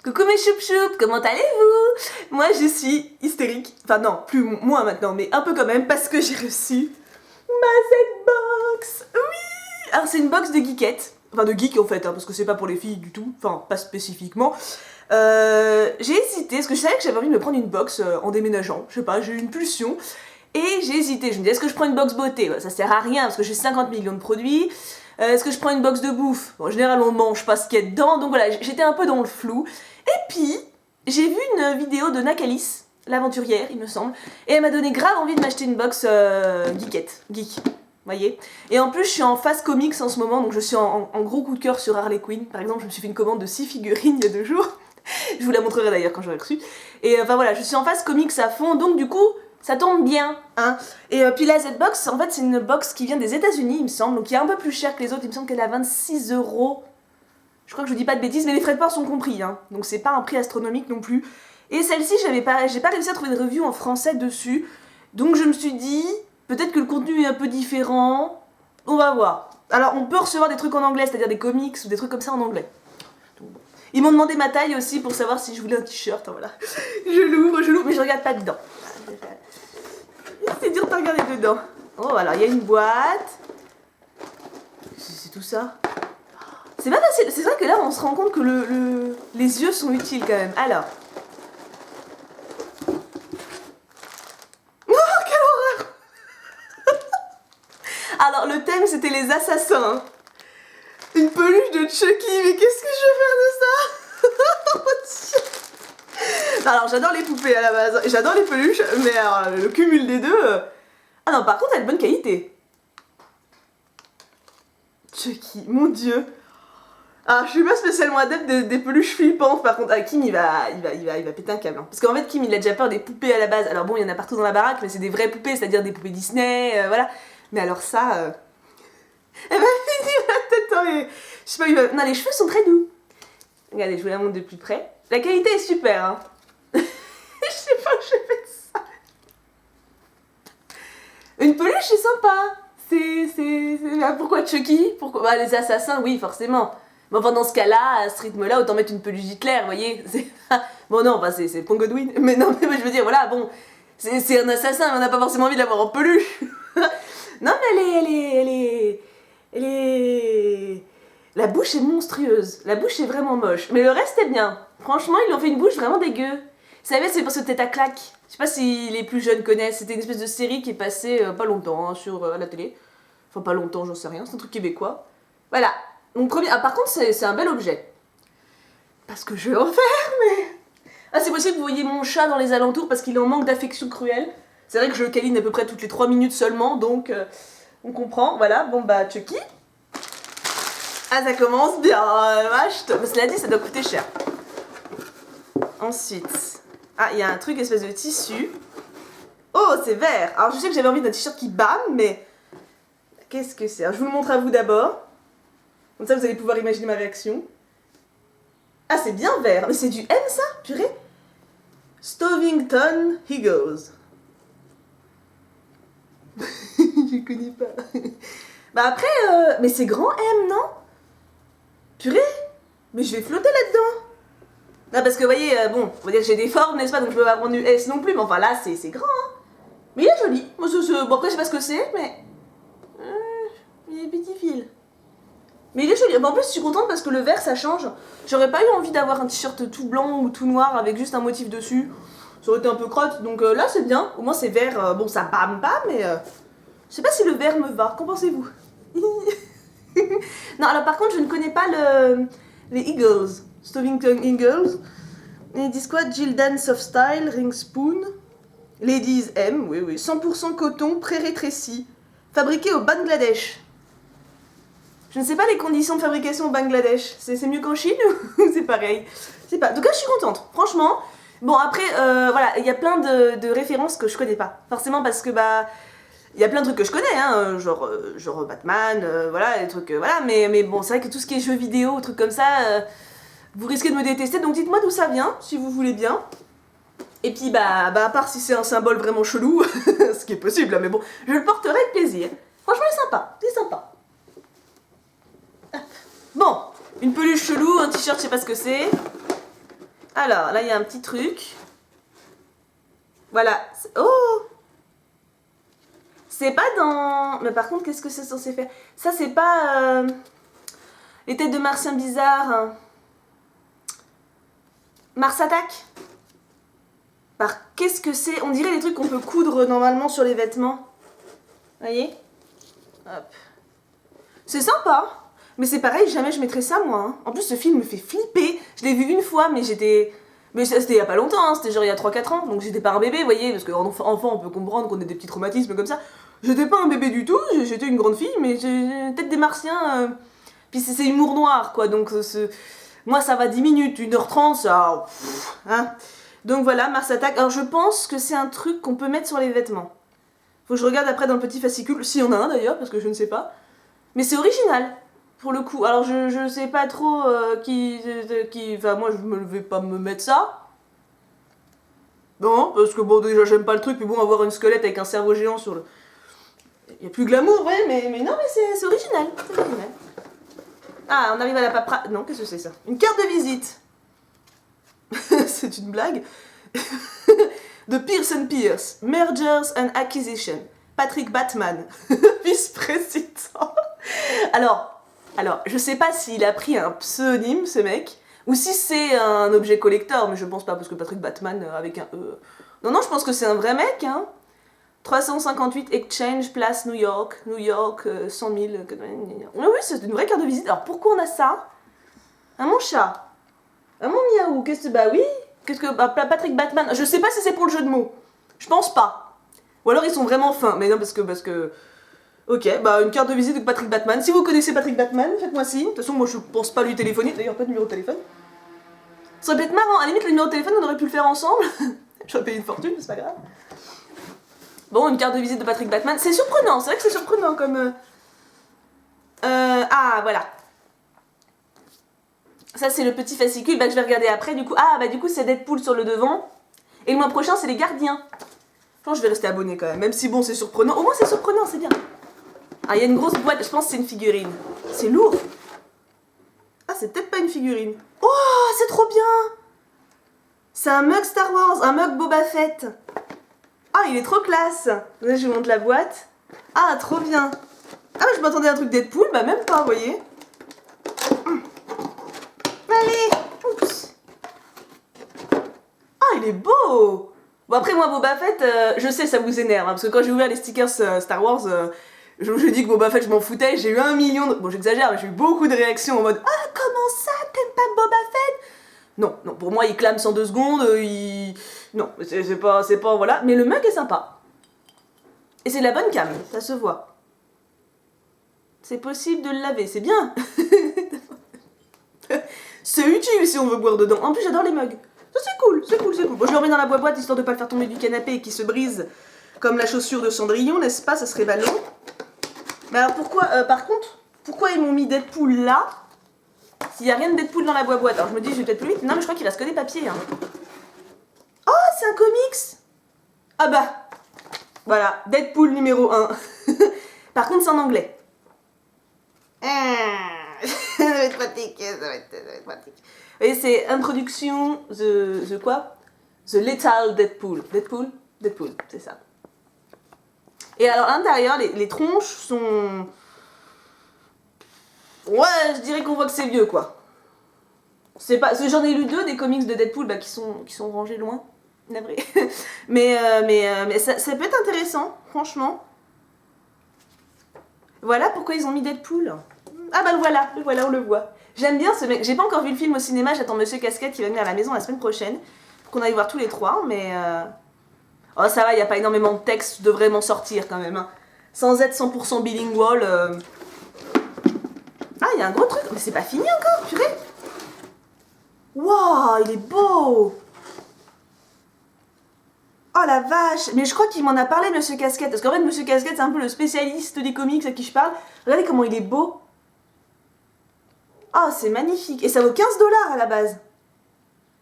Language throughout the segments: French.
Coucou mes choup-choup, comment allez-vous? Moi je suis hystérique, enfin non, plus moins maintenant, mais un peu quand même, parce que j'ai reçu ma Z-Box. Oui. Alors c'est une box de geekette, enfin de geek en fait, hein, parce que c'est pas pour les filles du tout, enfin pas spécifiquement. J'ai hésité, parce que je savais que j'avais envie de me prendre une box en déménageant, je sais pas, j'ai eu une pulsion. Et j'ai hésité, je me dis est-ce que je prends une box beauté? Ça sert à rien parce que j'ai 50 millions de produits. Est-ce que je prends une box de bouffe? Bon, en général on mange pas ce qu'il y a dedans, donc voilà, j'étais un peu dans le flou. Et puis, j'ai vu une vidéo de Nakalis, l'aventurière il me semble, et elle m'a donné grave envie de m'acheter une box geekette, geek, voyez. Et en plus je suis en phase comics en ce moment, donc je suis en gros coup de cœur sur Harley Quinn. Par exemple je me suis fait une commande de 6 figurines il y a 2 jours, je vous la montrerai d'ailleurs quand j'aurai reçu. Et enfin voilà, je suis en phase comics à fond, donc du coup... ça tombe bien, hein. Et puis la Z-Box, en fait, c'est une box qui vient des États-Unis, il me semble, donc qui est un peu plus chère que les autres. Il me semble qu'elle est à 26 €. Je crois que je dis pas de bêtises, mais les frais de port sont compris, hein. Donc c'est pas un prix astronomique non plus. Et celle-ci, j'ai pas réussi à trouver de review en français dessus. Donc je me suis dit, peut-être que le contenu est un peu différent. On va voir. Alors on peut recevoir des trucs en anglais, c'est-à-dire des comics ou des trucs comme ça en anglais. Donc, bon. Ils m'ont demandé ma taille aussi pour savoir si je voulais un t-shirt, hein, voilà. Je l'ouvre, mais je regarde pas dedans. C'est dur de regarder dedans. Oh, alors il y a une boîte. C'est tout ça. C'est pas facile. C'est vrai que là, on se rend compte que les yeux sont utiles quand même. Alors. Oh, quelle horreur! Alors, le thème, c'était les assassins. Une peluche de Chucky. Mais qu'est-ce que je vais faire de ça? Oh, Dieu. Alors, j'adore les poupées à la base. J'adore les peluches. Mais alors, le cumul des deux... Ah non, par contre, elle a de bonne qualité. Chucky, mon dieu. Alors, je suis pas spécialement adepte des peluches flippantes. Par contre, Kim, il va péter un câble. Hein. Parce qu'en fait, Kim, il a déjà peur des poupées à la base. Alors bon, il y en a partout dans la baraque, mais c'est des vraies poupées, c'est-à-dire des poupées Disney, voilà. Mais alors ça... Elle va finir la tête dans les... Je sais pas, non, les cheveux sont très doux. Regardez, je vous la montre de plus près. La qualité est super, hein. Je sais pas où je fais ça. Une peluche, c'est sympa. Pourquoi Chucky? Pourquoi... Bah, les assassins, oui, forcément. Mais enfin, dans ce cas-là, à ce rythme-là, autant mettre une peluche Hitler, vous voyez. Bon, non, enfin, c'est Paul Godwin. Mais non, mais je veux dire, voilà, bon, c'est un assassin, mais on n'a pas forcément envie de l'avoir en peluche. Non, mais elle est... La bouche est monstrueuse. La bouche est vraiment moche. Mais le reste est bien. Franchement, ils lui ont fait une bouche vraiment dégueu. Vous savez, c'est parce que Tête à claque. Je sais pas si les plus jeunes connaissent. C'était une espèce de série qui est passée pas longtemps hein, sur la télé. Enfin, pas longtemps, j'en sais rien. C'est un truc québécois. Voilà. Donc, premier... Ah, par contre, c'est un bel objet. Parce que je vais en faire, mais... Ah, c'est possible que vous voyez mon chat dans les alentours parce qu'il est en manque d'affection cruelle. C'est vrai que je le câline à peu près toutes les 3 minutes seulement, donc on comprend. Voilà, bon bah, Chucky. Ah, ça commence bien, vache. Mais cela dit, ça doit coûter cher. Ensuite... Ah, il y a un truc, espèce de tissu. Oh, c'est vert. Alors, je sais que j'avais envie d'un t-shirt qui bam, mais... Qu'est-ce que c'est? Je vous le montre à vous d'abord. Comme ça, vous allez pouvoir imaginer ma réaction. Ah, c'est bien vert. Mais c'est du M, ça? Purée. Stovington Eagles. Je connais pas. Bah après, mais c'est grand M, non? Purée. Mais je vais flotter là-dedans. Non, parce que, vous voyez, bon, faut dire que j'ai des formes, n'est-ce pas? Donc je peux pas prendre du S non plus, mais enfin là, c'est grand, hein. Mais il est joli. Bon, après, je sais pas ce que c'est, mais... il est petit fil. Mais il est joli. Bon, en plus, je suis contente parce que le vert, ça change. J'aurais pas eu envie d'avoir un t-shirt tout blanc ou tout noir avec juste un motif dessus. Ça aurait été un peu crotte. Donc là, c'est bien. Au moins, c'est vert. Bon, ça bâme pas, mais... je sais pas si le vert me va. Qu'en pensez-vous? Non, alors par contre, je ne connais pas les Eagles. Stovington Eagles. Ils disent quoi? Gildan Soft Style, Ring Spoon. Ladies M, oui, oui. 100% coton, pré-rétréci. Fabriqué au Bangladesh. Je ne sais pas les conditions de fabrication au Bangladesh. C'est mieux qu'en Chine ou c'est pareil? Je sais pas. En tout cas, je suis contente. Franchement. Bon, après, voilà, il y a plein de références que je connais pas. Forcément parce que, bah... Il y a plein de trucs que je connais, hein, genre Batman, voilà, des trucs, voilà, mais bon, c'est vrai que tout ce qui est jeux vidéo, trucs comme ça, vous risquez de me détester, donc dites-moi d'où ça vient, si vous voulez bien. Et puis, bah à part si c'est un symbole vraiment chelou, ce qui est possible, mais bon, je le porterai avec plaisir. Franchement, il est sympa, c'est sympa. Bon, une peluche chelou, un t-shirt, je sais pas ce que c'est. Alors, là, il y a un petit truc. Voilà. Oh! C'est pas dans... Mais par contre, qu'est-ce que c'est censé faire? Ça, c'est pas... Les têtes de martiens bizarres. Hein. Mars Attack. Qu'est-ce que c'est? On dirait les trucs qu'on peut coudre normalement sur les vêtements. Vous voyez? Hop. C'est sympa. Mais c'est pareil, jamais je mettrais ça, moi. Hein. En plus, ce film me fait flipper. Je l'ai vu une fois, mais j'étais... Mais c'était il y a pas longtemps, hein. C'était genre il y a 3-4 ans. Donc j'étais pas un bébé, vous voyez? Parce qu'en enfant, on peut comprendre qu'on ait des petits traumatismes comme ça. J'étais pas un bébé du tout, j'étais une grande fille, mais j'ai peut-être des martiens... Puis c'est humour noir, quoi. Donc moi, ça va 10 minutes, 1h30, ça... Hein. Donc voilà, Mars Attack. Alors je pense que c'est un truc qu'on peut mettre sur les vêtements. Faut que je regarde après dans le petit fascicule, s'il y en a un d'ailleurs, parce que je ne sais pas. Mais c'est original, pour le coup. Alors je sais pas trop qui... Enfin moi je me vais pas me mettre ça. Non, parce que bon déjà j'aime pas le truc, mais bon avoir une squelette avec un cerveau géant sur le... Il y a plus glamour, ouais, mais non mais c'est original. C'est original. Ah, on arrive à la paperasse... Non, qu'est-ce que c'est ça? Une carte de visite. C'est une blague. De Pierce & Pierce, Mergers and Acquisition, Patrick Batman, vice-président. Alors, je sais pas s'il a pris un pseudonyme, ce mec, ou si c'est un objet collector, mais je pense pas, parce que Patrick Batman avec un E... Non, je pense que c'est un vrai mec, hein. 358 Exchange Place, New York, 100 000... Oui, c'est une vraie carte de visite. Alors, pourquoi on a ça? Un mon chat. Un mon miaou, qu'est-ce que... Bah oui. Qu'est-ce que... Bah, Patrick Batman. Je sais pas si c'est pour le jeu de mots. Je pense pas. Ou alors ils sont vraiment fins. Mais non, parce que... Ok, bah une carte de visite de Patrick Batman. Si vous connaissez Patrick Batman, faites-moi signe. De toute façon, moi je pense pas lui téléphoner. D'ailleurs, pas de numéro de téléphone. Ça aurait pu être marrant. À la limite, le numéro de téléphone, on aurait pu le faire ensemble. J'aurais payé une fortune, mais c'est pas grave. Bon, une carte de visite de Patrick Batman. C'est surprenant. C'est vrai que c'est surprenant comme... Ah, voilà. Ça, c'est le petit fascicule que je vais regarder après. Du coup, du coup, c'est Deadpool sur le devant. Et le mois prochain, c'est les gardiens. Je pense que je vais rester abonné quand même. Même si, bon, c'est surprenant. Au moins, c'est surprenant, c'est bien. Ah, il y a une grosse boîte. Je pense que c'est une figurine. C'est lourd. Ah, c'est peut-être pas une figurine. Oh, c'est trop bien. C'est un mug Star Wars. Un mug Boba Fett. Ah, il est trop classe. Là, je vous montre la boîte. Ah, trop bien. Ah, je m'attendais à un truc Deadpool. Bah, même pas, vous voyez. Allez. Oups. Ah, il est beau. Bon, après, moi, Boba Fett, je sais, ça vous énerve. Hein, parce que quand j'ai ouvert les stickers Star Wars, je dis que Boba Fett, je m'en foutais. J'ai eu 1 million de... Bon, j'exagère, mais j'ai eu beaucoup de réactions en mode « Ah, comment ça, t'aimes pas Boba Fett ?» Non, pour moi, il clame en 2 secondes, Non, c'est pas... Voilà. Mais le mug est sympa. Et c'est de la bonne cam, ça se voit. C'est possible de le laver, c'est bien. C'est utile si on veut boire dedans. En plus, j'adore les mugs. Ça, c'est cool. Bon, je le remets dans la boîte histoire de pas le faire tomber du canapé et qu'il se brise comme la chaussure de Cendrillon, n'est-ce pas? Ça serait ballon. Mais alors pourquoi, par contre, pourquoi ils m'ont mis Deadpool là s'il n'y a rien de Deadpool dans la boîte? Alors je me dis, je vais peut-être plus vite. Non, mais je crois qu'il reste que des papiers. Hein. Oh, c'est un comics. Ah bah, voilà, Deadpool numéro 1. Par contre, c'est en anglais. Ça va être pratique, ça va être pratique. Et c'est introduction, the quoi? The Lethal Deadpool. Deadpool, c'est ça. Et alors, à l'intérieur, les tronches sont... Ouais, je dirais qu'on voit que c'est vieux, quoi. C'est pas... J'en ai lu 2 des comics de Deadpool qui sont rangés loin. Navré. mais ça peut être intéressant, franchement. Voilà pourquoi ils ont mis Deadpool. Ah bah le voilà, on le voit. J'aime bien ce mec. J'ai pas encore vu le film au cinéma, j'attends Monsieur Casquette qui va venir à la maison la semaine prochaine. Pour qu'on aille voir tous les 3, mais... Oh ça va, il n'y a pas énormément de texte, je devrais m'en sortir quand même. Hein. Sans être 100% bilingual. Ah, il y a un gros truc. Mais c'est pas fini encore, purée. Waouh, il est beau. Oh la vache. Mais je crois qu'il m'en a parlé, Monsieur Casquette. Parce qu'en fait, Monsieur Casquette, c'est un peu le spécialiste des comics à qui je parle. Regardez comment il est beau. Oh, c'est magnifique. Et ça vaut 15 $ à la base.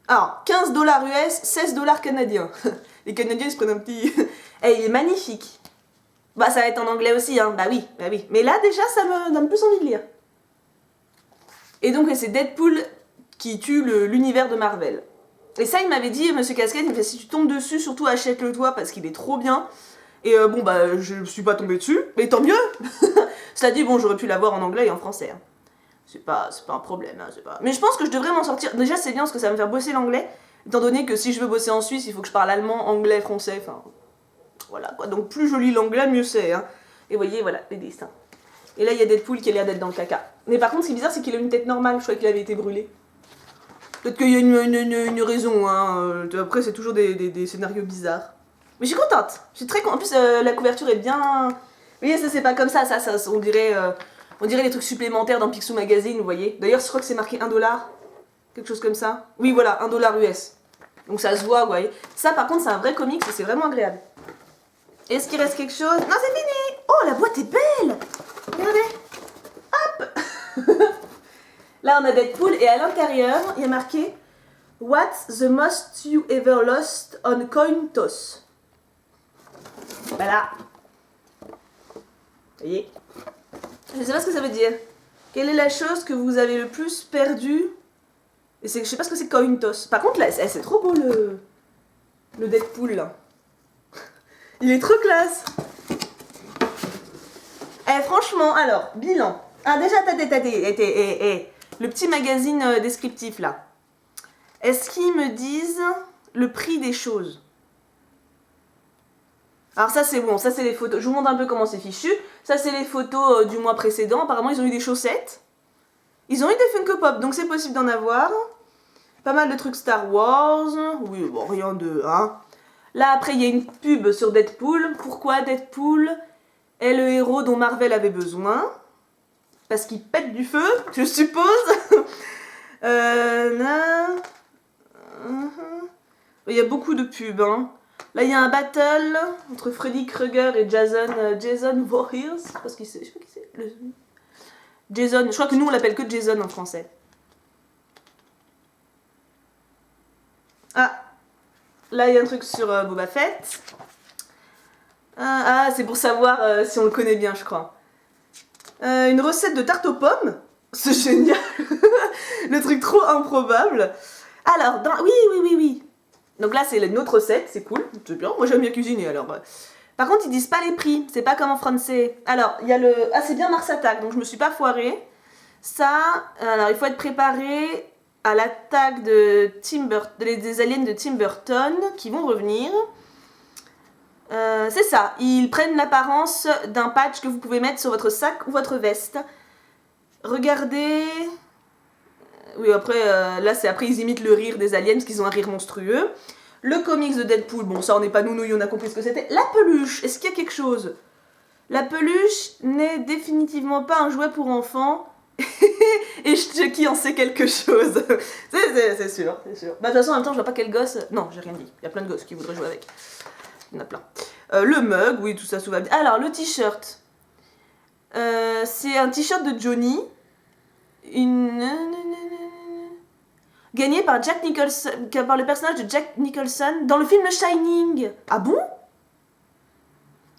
Alors, 15 $ US, 16 $ canadiens. Les Canadiens, ils se prennent un petit... Eh, il est magnifique. Bah, ça va être en anglais aussi, hein. Bah oui. Mais là, déjà, ça me donne plus envie de lire. Et donc, c'est Deadpool qui tue l'univers de Marvel. Et ça, il m'avait dit, Monsieur Casquette, il me fait si tu tombes dessus, surtout achète-le toi parce qu'il est trop bien. Et bon, bah, je suis pas tombée dessus, mais tant mieux. Cela dit, bon, j'aurais pu l'avoir en anglais et en français. Hein. C'est pas un problème, hein, c'est pas... Mais je pense que je devrais m'en sortir. Déjà, c'est bien parce que ça va me faire bosser l'anglais. Étant donné que si je veux bosser en Suisse, il faut que je parle allemand, anglais, français, enfin... Voilà, quoi. Donc plus je lis l'anglais, mieux c'est, hein. Et vous voyez, voilà, les dessins. Et là, il y a Deadpool qui a l'air d'être dans le caca. Mais par contre, ce qui est bizarre, c'est qu'il a une tête normale. Je croyais qu'il avait été brûlé. Peut-être qu'il y a une raison, hein. Après, c'est toujours des scénarios bizarres. Mais je suis contente. Je suis très contente. En plus, la couverture est bien... Vous voyez, ça, c'est pas comme ça. Ça on dirait les trucs supplémentaires dans Picsou Magazine, vous voyez. D'ailleurs, je crois que c'est marqué 1$. Quelque chose comme ça. Oui, voilà, 1$ US. Donc ça se voit, vous voyez. Ça, par contre, c'est un vrai comics et c'est vraiment agréable. Est-ce qu'il reste quelque chose? Non, c'est fini. Oh, la boîte est belle. Regardez. Hop. Là, on a Deadpool et à l'intérieur, il y a marqué What's the most you ever lost on coin toss? Voilà. Vous voyez? Je sais pas ce que ça veut dire. Quelle est la chose que vous avez le plus perdue? Et je sais pas ce que c'est coin toss. Par contre, là, c'est trop beau le Deadpool, là. Il est trop classe. Eh, franchement, alors, bilan. Ah, déjà, le petit magazine descriptif, là. Est-ce qu'ils me disent le prix des choses? Alors ça, c'est bon. Ça, c'est les photos. Je vous montre un peu comment c'est fichu. Ça, c'est les photos du mois précédent. Apparemment, ils ont eu des chaussettes. Ils ont eu des Funko Pop, donc c'est possible d'en avoir. Pas mal de trucs Star Wars. Oui, bon, rien de... Hein. Là, après, il y a une pub sur Deadpool. Pourquoi Deadpool est le héros dont Marvel avait besoin? Parce qu'il pète du feu, je suppose. Là... Il y a beaucoup de pubs. Hein. Là, il y a un battle entre Freddy Krueger et Jason Voorhees. Je sais pas qui c'est. Jason, je crois que nous, on l'appelle que Jason en français. Ah, là, il y a un truc sur Boba Fett. Ah, c'est pour savoir si on le connaît bien, je crois. Une recette de tarte aux pommes. C'est génial. Le truc trop improbable. Alors, oui. Donc là, c'est notre recette, c'est cool. C'est bien, moi j'aime bien cuisiner, alors... Par contre, ils disent pas les prix, c'est pas comme en français. Alors, il y a le... Ah, c'est bien Mars Attack, donc je me suis pas foirée. Ça, alors il faut être préparé à l'attaque des aliens de Tim Burton qui vont revenir. C'est ça, ils prennent l'apparence d'un patch que vous pouvez mettre sur votre sac ou votre veste. Regardez... Oui, après, là, c'est après, ils imitent le rire des aliens, parce qu'ils ont un rire monstrueux. Le comics de Deadpool, bon, ça, on n'est pas nounouille, on a compris ce que c'était. La peluche, est-ce qu'il y a quelque chose? La peluche n'est définitivement pas un jouet pour enfants. Et Chucky en sait quelque chose. C'est sûr, c'est sûr. Bah, de toute façon, en même temps, je vois pas quel gosse... Non, j'ai rien dit. Il y a plein de gosses qui voudraient jouer avec. Il y en a plein. Le mug, oui, tout ça, tout va bien. Alors, le t-shirt. C'est un t-shirt de Johnny. Gagné par Jack Nicholson, par le personnage de Jack Nicholson dans le film Shining. Ah bon?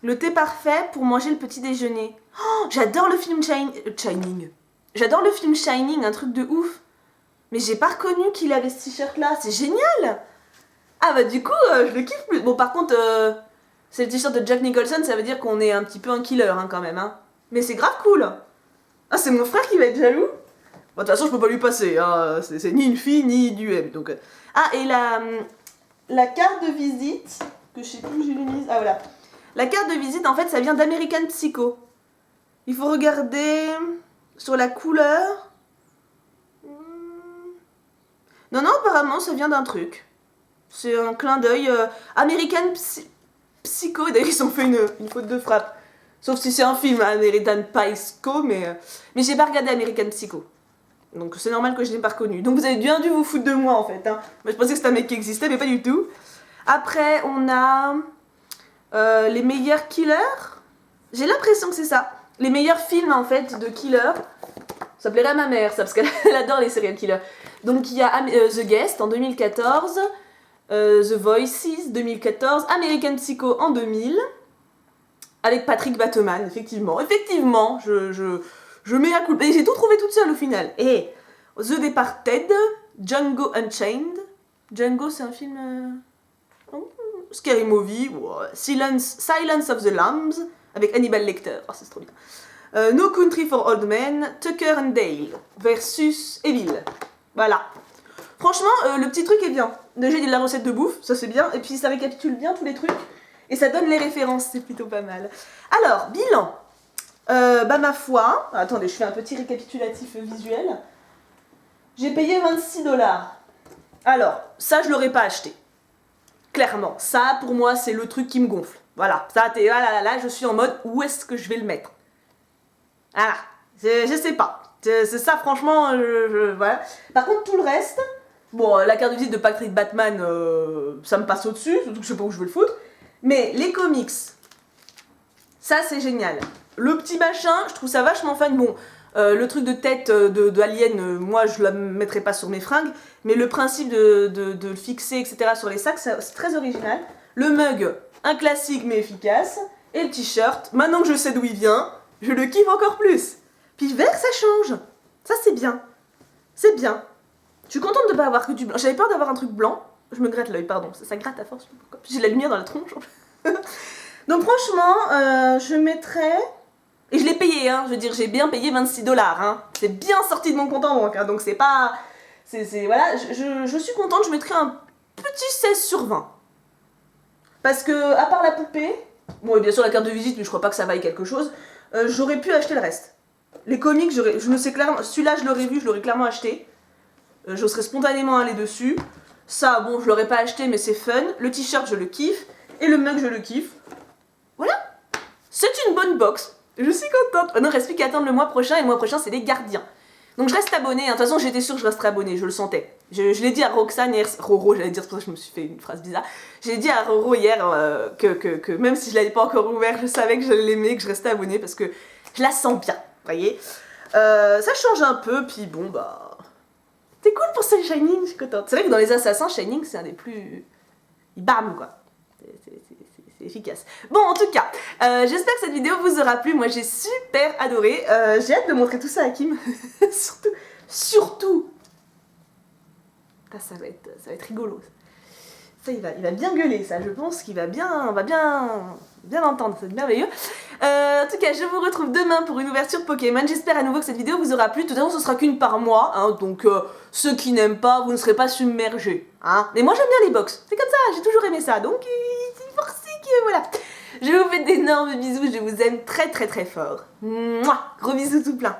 Le thé parfait pour manger le petit déjeuner. Oh, j'adore le film Shining. J'adore le film Shining, un truc de ouf. Mais j'ai pas reconnu qu'il avait ce t-shirt là, c'est génial. Ah bah du coup, je le kiffe plus. Bon par contre, c'est le t-shirt de Jack Nicholson, ça veut dire qu'on est un petit peu un killer hein, quand même. Hein. Mais c'est grave cool. Ah c'est mon frère qui va être jaloux. Bon, de toute façon, je peux pas lui passer, hein. C'est ni une fille, ni du M. Donc... Ah, et la carte de visite, que je sais plus où j'ai mise. Ah, voilà. La carte de visite, en fait, ça vient d'American Psycho. Il faut regarder sur la couleur. Non, apparemment, ça vient d'un truc. C'est un clin d'œil. American Psycho, d'ailleurs, ils ont fait une faute de frappe. Sauf si c'est un film, American Psycho, mais j'ai pas regardé American Psycho. Donc c'est normal que je n'ai pas reconnu. Donc vous avez bien dû vous foutre de moi en fait. Hein. Moi je pensais que c'était un mec qui existait mais pas du tout. Après on a les meilleurs killers. J'ai l'impression que c'est ça. Les meilleurs films en fait de killers. Ça plairait à ma mère ça parce qu'elle adore les serial killers. Donc il y a The Guest en 2014. The Voices 2014. American Psycho en 2000. Avec Patrick Bateman effectivement. Effectivement je mets à coup. Et j'ai tout trouvé toute seule au final. Et The Departed, Django Unchained, Django, c'est un film... Scary Movie, Silence of the Lambs, avec Hannibal Lecter, oh c'est trop bien. No Country for Old Men, Tucker and Dale, versus Evil. Voilà. Franchement, le petit truc est bien. Déjà, il y a de la recette de bouffe, ça c'est bien, et puis ça récapitule bien tous les trucs, et ça donne les références, c'est plutôt pas mal. Alors, bilan. Ma foi, attendez, je fais un petit récapitulatif visuel. J'ai payé 26$. Alors, ça je l'aurais pas acheté. Clairement, ça pour moi c'est le truc qui me gonfle. Voilà, ça t'es là, je suis en mode où est-ce que je vais le mettre. Voilà, je sais pas. C'est ça franchement, voilà. Par contre tout le reste, bon la carte de visite de Patrick Batman, ça me passe au-dessus, surtout que je sais pas où je veux le foutre. Mais les comics, ça c'est génial. Le petit machin, je trouve ça vachement fun. Bon, le truc de tête de Alien, moi je la mettrai pas sur mes fringues, mais le principe de le fixer, etc. sur les sacs, c'est très original. Le mug, un classique mais efficace. Et le t-shirt, maintenant que je sais d'où il vient, je le kiffe encore plus. Puis vert, ça change. Ça c'est bien. C'est bien. Je suis contente de ne pas avoir que du blanc. J'avais peur d'avoir un truc blanc. Je me gratte l'œil, pardon. Ça gratte à force. J'ai la lumière dans la tronche. Donc franchement, je mettrais... Et je l'ai payé, hein, je veux dire, j'ai bien payé 26$, hein. C'est bien sorti de mon compte en banque, hein, donc c'est pas... voilà, je suis contente, je mettrai un petit 16/20. Parce que, à part la poupée, bon, et bien sûr la carte de visite, mais je crois pas que ça vaille quelque chose, j'aurais pu acheter le reste. Les comics, je me sais clairement, celui-là je l'aurais vu, je l'aurais clairement acheté. Je serais spontanément allée dessus. Ça, bon, je l'aurais pas acheté, mais c'est fun. Le t-shirt, je le kiffe. Et le mug, je le kiffe. Voilà. C'est une bonne box. Je suis contente. Maintenant, il reste plus qu'à attendre le mois prochain, et le mois prochain, c'est les gardiens. Donc je reste abonnée, hein. De toute façon, j'étais sûre que je resterais abonnée, je le sentais. Je l'ai dit à Roxane hier, Roro, j'allais dire, c'est pour ça que je me suis fait une phrase bizarre. J'ai dit à Roro hier que même si je l'avais pas encore ouvert, je savais que je l'aimais, que je restais abonnée, parce que je la sens bien, voyez. Ça change un peu, puis bon, bah... C'est cool pour ce Shining, je suis contente. C'est vrai que dans les assassins, Shining, c'est un des plus... Bam, quoi. C'est efficace. Bon, en tout cas, j'espère que cette vidéo vous aura plu. Moi, j'ai super adoré. J'ai hâte de montrer tout ça à Kim. Surtout. Ah, ça va être rigolo. Ça, il va bien gueuler, ça. Je pense qu'il va bien entendre. C'est merveilleux. En tout cas, je vous retrouve demain pour une ouverture Pokémon. J'espère à nouveau que cette vidéo vous aura plu. De toute façon, ce sera qu'une par mois. Hein, donc, ceux qui n'aiment pas, vous ne serez pas submergés. Hein. Mais moi, j'aime bien les box. C'est comme ça. J'ai toujours aimé ça. Donc, voilà. Je vous fais d'énormes bisous. Je vous aime très très très fort. Mouah, gros bisous tout plein.